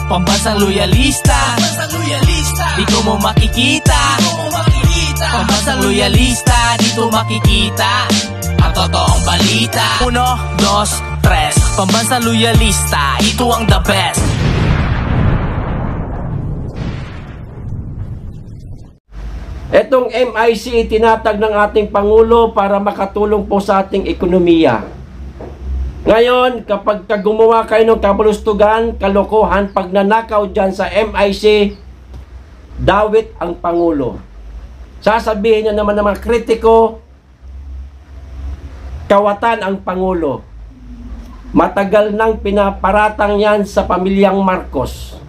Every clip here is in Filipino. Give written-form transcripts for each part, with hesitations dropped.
Pambansang loyalista, dito mo makikita. Pambansang loyalista, dito makikita ang totoong balita. 1, 2, 3, Pambansang loyalista, ito ang the best. Etong MIC tinatag ng ating Pangulo para makatulong po sa ating ekonomiya. Ngayon, kapag gumawa kayo ng kabulustugan, kalokohan, pag nanakaw dyan sa MIC, dawit ang Pangulo. Sasabihin niya naman ng mga kritiko, kawatan ang Pangulo. Matagal nang pinaparatang yan sa pamilyang Marcos.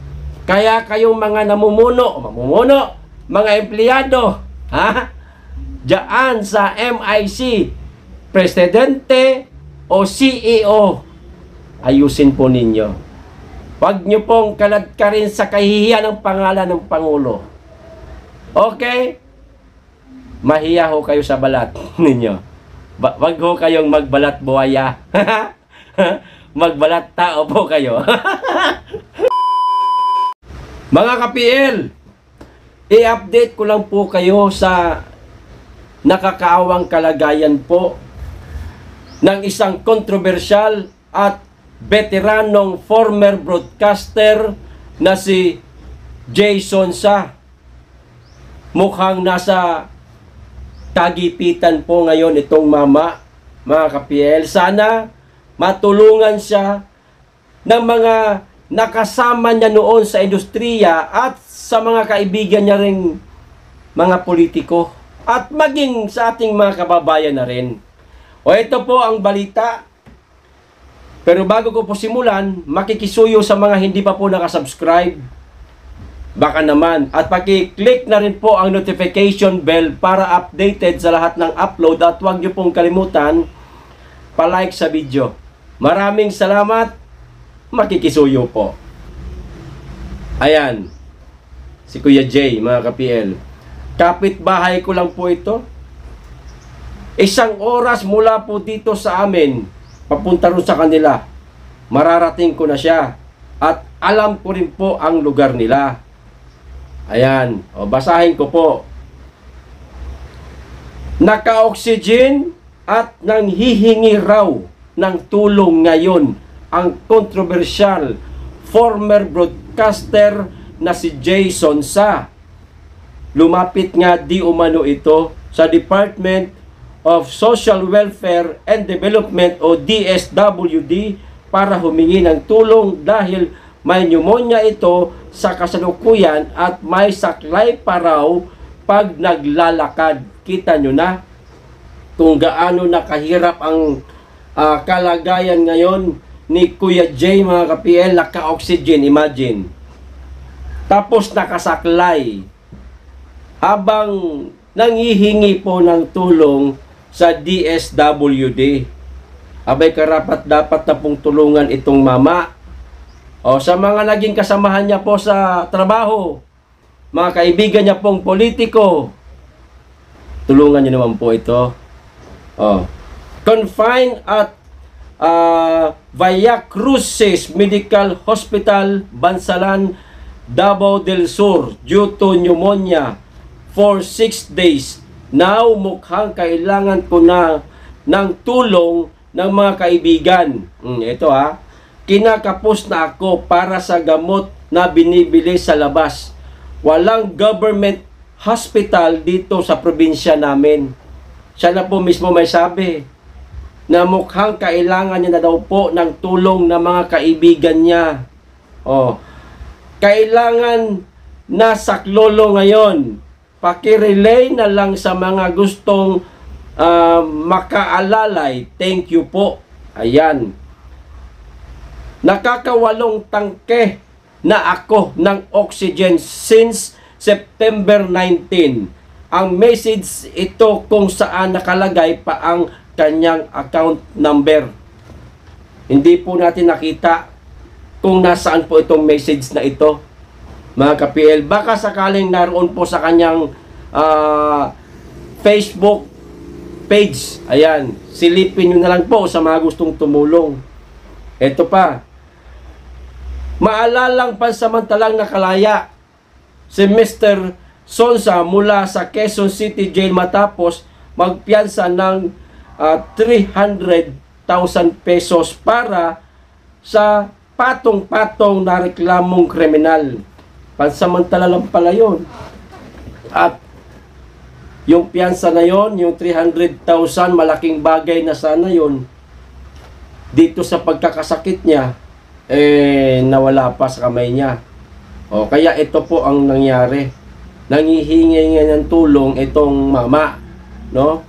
Kaya kayong mga namumuno, mga empleyado, diyan sa MIC, presidente o CEO, ayusin po ninyo. Huwag nyo pong kaladkarin sa kahihiyan ng pangalan ng Pangulo. Okay? Mahiya ho kayo sa balat ninyo. Wag ho kayong magbalat buhaya. Magbalat tao po kayo. Mga ka-PL, i-update ko lang po kayo sa nakakaawang kalagayan po ng isang kontrobersyal at veteranong former broadcaster na si Jason Sa. Mukhang nasa kagipitan po ngayon itong mama, mga ka-PL. Sana matulungan siya ng mga nakasama niya noon sa industriya at sa mga kaibigan niya ring mga politiko at maging sa ating mga kababayan na rin. O ito po ang balita. Pero bago ko po simulan, makikisuyo sa mga hindi pa po nakasubscribe. Baka naman. At paki-click na rin po ang notification bell para updated sa lahat ng upload. At huwag niyo pong kalimutan pa-like sa video. Maraming salamat. Makikisuyo po. Ayan. Si Kuya Jay, mga ka-PL. Kapitbahay ko lang po ito. 1 oras mula po dito sa amin, papunta rin sa kanila. Mararating ko na siya. At alam ko rin po ang lugar nila. Ayan. O, basahin ko po. Naka-oxygen at nanghihingi raw ng tulong ngayon ang controversial former broadcaster na si Jason Sa. Lumapit nga di umano ito sa Department of Social Welfare and Development o DSWD para humingi ng tulong dahil may pneumonia ito sa kasalukuyan at may saklay pa raw pag naglalakad. Kita nyo na kung gaano nakahirap ang kalagayan ngayon ni Kuya J, mga ka-PL. Naka-oxygen, imagine. Tapos nakasaklay habang nanghihingi po ng tulong sa DSWD. Abay, karapat dapat na pong tulungan itong mama. O sa mga naging kasamahan niya po sa trabaho, mga kaibigan niya pong politiko, tulungan niyo naman po ito. Confined at Via Cruces Medical Hospital, Bansalan, Davao del Sur due to pneumonia for 6 days. Now, mukhang kailangan ko na ng tulong ng mga kaibigan. Ito kinakapos na ako para sa gamot na binibili sa labas. Walang government hospital dito sa probinsya namin. Siya na po mismo may sabi na mukhang kailangan niya na daw po ng tulong ng mga kaibigan niya. Kailangan na saklolo ngayon. Pakirelay na lang sa mga gustong makaalalay. Thank you po. Ayan. Nakakawalong tangke na ako ng oxygen since September 19. Ang message ito kung saan nakalagay pa ang kanyang account number. Hindi po natin nakita kung nasaan po itong message na ito, mga ka-PL. Baka sakaling naroon po sa kanyang Facebook page. Ayan, silipin nyo na lang po sa mga gustong tumulong. Ito pa. Maalalang pansamantalang nakalaya si Mr. Sonsa mula sa Quezon City Jail matapos magpiyansa ng 300,000 pesos para sa patong-patong na reklamong kriminal. Pansamantala lang pala yun. At yung piyansa na yon, yung 300,000, malaking bagay na sana yon. Dito sa pagkakasakit niya, nawala pa sa kamay niya. O, kaya ito po ang nangyari. Nanghihingi nga ng tulong itong mama, no?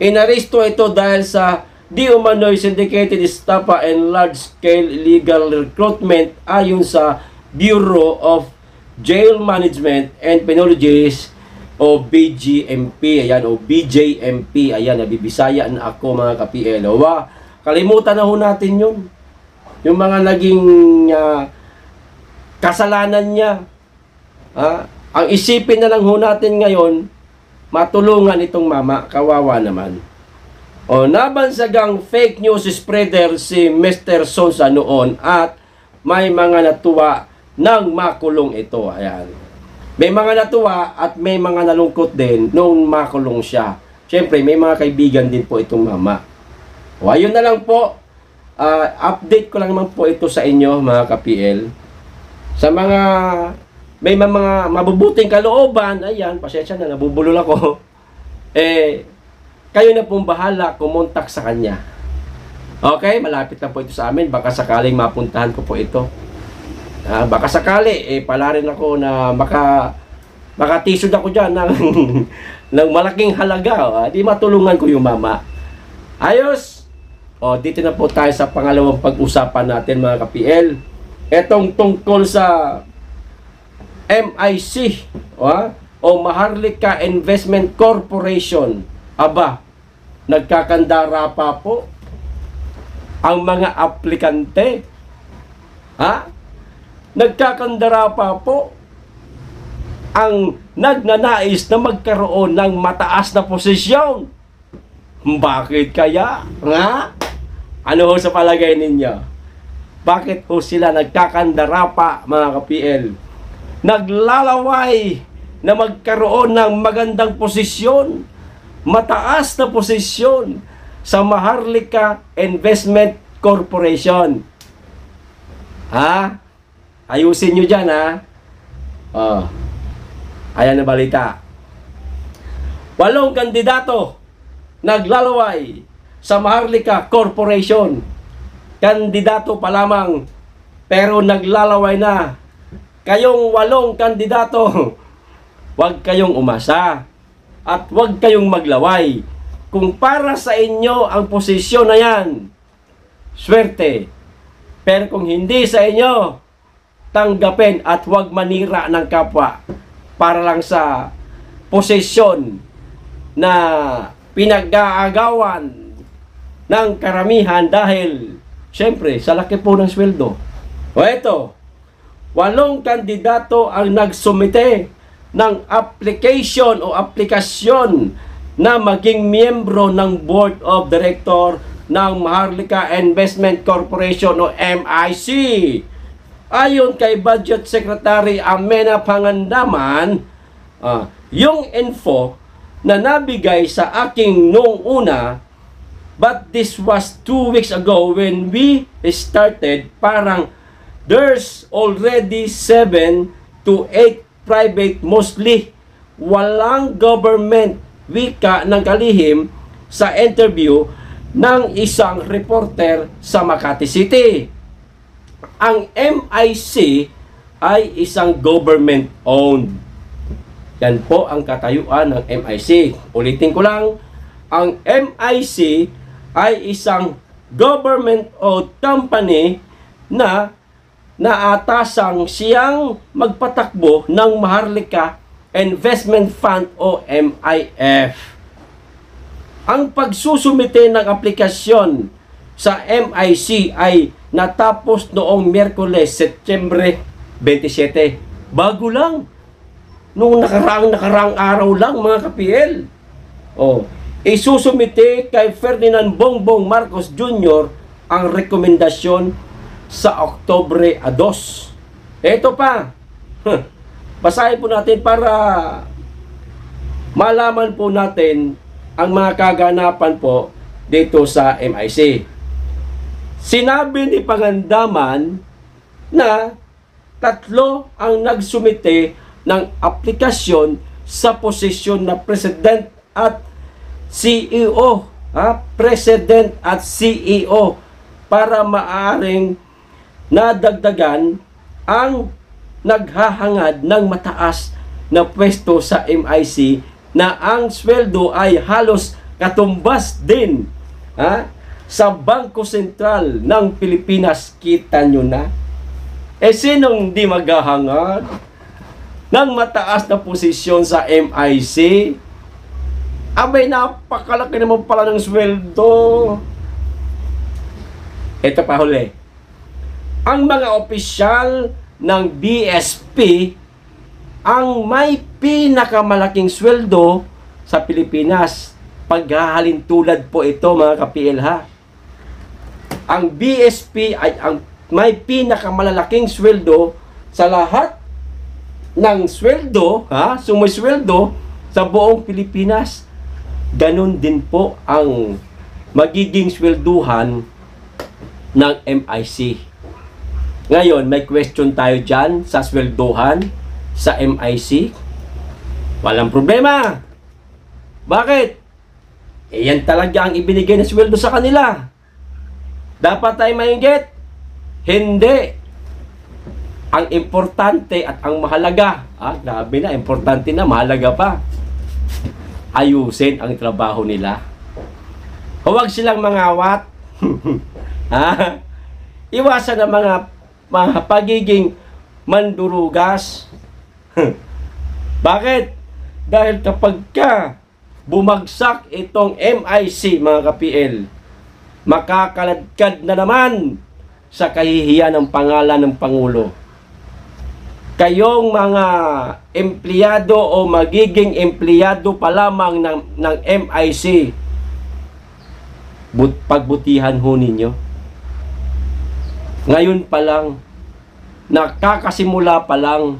Inaresto ito dahil sa di umano'y syndicated estafa and large-scale illegal recruitment ayon sa Bureau of Jail Management and Penologies o BGMP, ayan, o BJMP, ayan, nabibisaya na ako mga ka-PL. Kalimutan na ho natin yun. Yung mga naging kasalanan niya. Ang isipin na lang ho natin ngayon, matulungan itong mama, kawawa naman. Nabansagang fake news spreader si Mr. Sonsa noon at may mga natuwa nang makulong ito. Ayan. May mga natuwa at may mga nalungkot din nung makulong siya. Siyempre, may mga kaibigan din po itong mama. Ayun na lang po. Update ko lang naman po ito sa inyo mga ka-PL. Sa mga may mga mabubuting kalooban, ayan, pasensya na, nabubulol ako. Kayo na pong bahala kumontak sa kanya. Okay, malapit na po ito sa amin. Baka sakaling mapuntahan ko po ito. Baka sakali, pala rin ako na makatisod ako dyan ng, ng malaking halaga. Di matulungan ko yung mama. Ayos! Dito na po tayo sa pangalawang pag-usapan natin mga ka-PL. Etong tungkol sa MIC o Maharlika Investment Corporation. Aba, nagkakandara pa po ang mga aplikante. Nagkakandara pa po ang nagnanais na magkaroon ng mataas na posisyon. Bakit kaya? Ano ho sa palagay ninyo? Bakit ho sila nagkakandara pa mga ka-PL? Naglalaway na magkaroon ng magandang posisyon, mataas na posisyon sa Maharlika Investment Corporation. Ayusin nyo dyan, ayan na balita. 8 kandidato naglalaway sa Maharlika Corporation. Kandidato pa lamang, pero naglalaway na. Kayong 8 kandidato, huwag kayong umasa at huwag kayong maglaway. Kung para sa inyo ang posisyon na yan, swerte. Pero kung hindi sa inyo, tanggapin at huwag manira ng kapwa para lang sa posisyon na pinag-aagawan ng karamihan dahil syempre sa laki po ng sweldo. Ito, 8 kandidato ang nagsumite ng application o aplikasyon na maging miyembro ng Board of Director ng Maharlika Investment Corporation o MIC. Ayon kay Budget Secretary Amena Pangandaman, yung info na nabigay sa aking noong una, but this was 2 weeks ago when we started, parang there's already 7 to 8 private, mostly walang government, wika ng kalihim sa interview ng isang reporter sa Makati City. Ang MIC ay isang government-owned. Yan po ang katayuan ng MIC. Ulitin ko lang, ang MIC ay isang government-owned company na naatasang siyang magpatakbo ng Maharlika Investment Fund o MIF. Ang pagsusumite ng aplikasyon sa MIC ay natapos noong Miyerkules, Setyembre 27. Bago lang. Nung nakaraang araw lang mga ka-PL. Isusumite kay Ferdinand Bongbong Marcos Jr. ang rekomendasyon sa Oktubre 2. Ito pa. Basahin po natin para malaman po natin ang mga kaganapan po dito sa MIC. Sinabi ni Pangandaman na 3 ang nagsumite ng aplikasyon sa posisyon na President at CEO. President at CEO para maaring nadagdagan ang naghahangad ng mataas na pwesto sa MIC na ang sweldo ay halos katumbas din sa Bangko Sentral ng Pilipinas. Kita nyo na? Sinong di maghahangad ng mataas na posisyon sa MIC? Abay, napakalaki naman pala ng sweldo. Ito pa huli. Ang mga opisyal ng BSP ang may pinakamalaking sweldo sa Pilipinas. Paghahalin tulad po ito, mga ka-PL, ha. Ang BSP ay ang may pinakamalaking sweldo sa lahat ng sweldo, sumusweldo sa buong Pilipinas. Ganun din po ang magiging swelduhan ng MIC. Ngayon, may question tayo dyan sa swelduhan sa MIC. Walang problema. Bakit? Yan talaga ang ibinigay na sweldo sa kanila. Dapat tayo mainggit? Hindi. Ang importante at ang mahalaga, grabe na, importante na, mahalaga pa, ayusin ang trabaho nila. Huwag silang mangawat. Iwasan ang mga pagiging mandurugas. Bakit? Dahil kapag bumagsak itong MIC, mga ka-PL, makakaladkad na naman sa kahihiyan ng pangalan ng Pangulo. Kayong mga empleyado o magiging empleyado pa lamang ng MIC, pagbutihan ho ninyo. Ngayon pa lang, nakakasimula pa lang,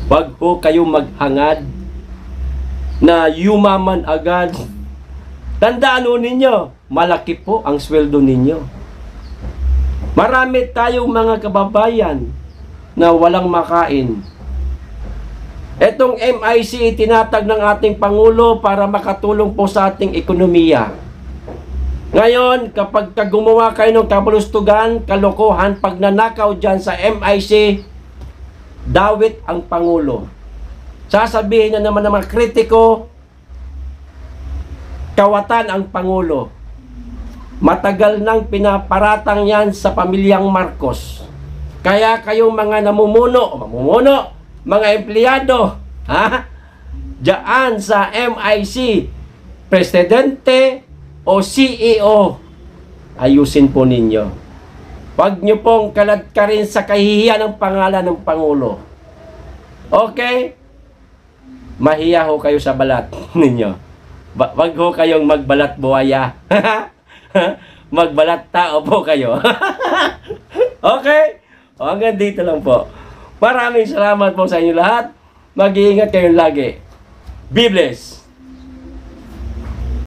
wag ho kayong maghangad na yumaman agad. Tandaan ho ninyo, malaki po ang sweldo ninyo. Marami tayong mga kababayan na walang makain. Etong MIC itinatag ng ating Pangulo para makatulong po sa ating ekonomiya. Ngayon, kapag gumawa kayo ng kabulustugan, kalokohan, pagnanakaw dyan sa MIC, dawit ang Pangulo. Sasabihin na naman ng mga kritiko, kawatan ang Pangulo. Matagal nang pinaparatang yan sa pamilyang Marcos. Kaya kayong mga namumuno, mga empleyado, diyan sa MIC, Presidente o CEO, ayusin po ninyo. Huwag nyo pong kaladkarin sa kahihiyan ng pangalan ng Pangulo. Okay? Mahiya ho kayo sa balat ninyo. Wag ho kayong magbalat buhaya. Magbalat tao po kayo. Okay? Hanggang dito lang po. Maraming salamat po sa inyo lahat. Mag-iingat kayo lagi. Be blessed.